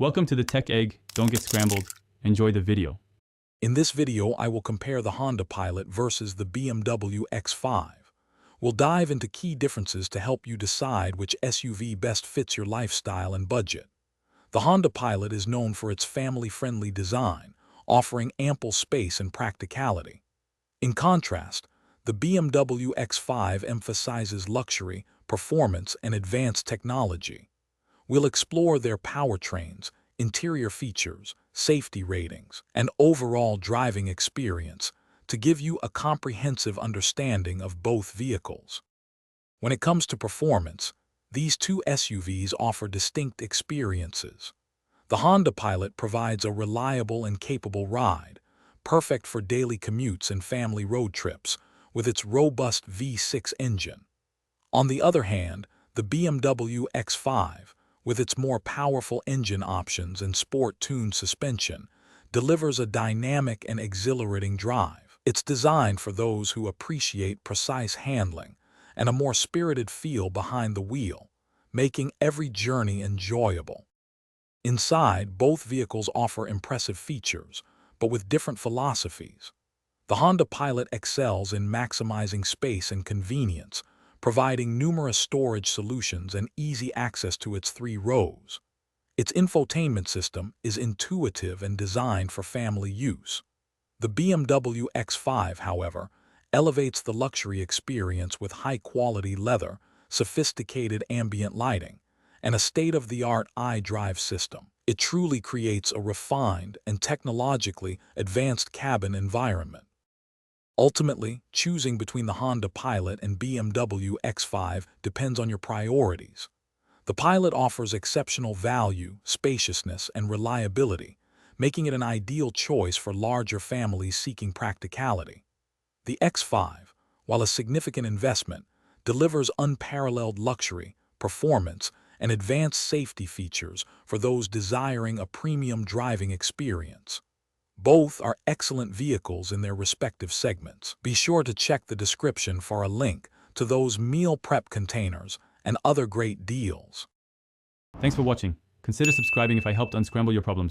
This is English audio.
Welcome to the Tech Egg. Don't get scrambled. Enjoy the video. In this video, I will compare the Honda Pilot versus the BMW X5. We'll dive into key differences to help you decide which SUV best fits your lifestyle and budget. The Honda Pilot is known for its family-friendly design, offering ample space and practicality. In contrast, the BMW X5 emphasizes luxury, performance, and advanced technology. We'll explore their powertrains, interior features, safety ratings, and overall driving experience to give you a comprehensive understanding of both vehicles. When it comes to performance, these two SUVs offer distinct experiences. The Honda Pilot provides a reliable and capable ride, perfect for daily commutes and family road trips, with its robust V6 engine. On the other hand, the BMW X5, with its more powerful engine options and sport-tuned suspension, delivers a dynamic and exhilarating drive. It's designed for those who appreciate precise handling and a more spirited feel behind the wheel, making every journey enjoyable. Inside, both vehicles offer impressive features, but with different philosophies. The Honda Pilot excels in maximizing space and convenience, providing numerous storage solutions and easy access to its 3 rows. Its infotainment system is intuitive and designed for family use. The BMW X5, however, elevates the luxury experience with high-quality leather, sophisticated ambient lighting, and a state-of-the-art iDrive system. It truly creates a refined and technologically advanced cabin environment. Ultimately, choosing between the Honda Pilot and BMW X5 depends on your priorities. The Pilot offers exceptional value, spaciousness, and reliability, making it an ideal choice for larger families seeking practicality. The X5, while a significant investment, delivers unparalleled luxury, performance, and advanced safety features for those desiring a premium driving experience. Both are excellent vehicles in their respective segments. Be sure to check the description for a link to those meal prep containers and other great deals. Thanks for watching. Consider subscribing if I helped unscramble your problems.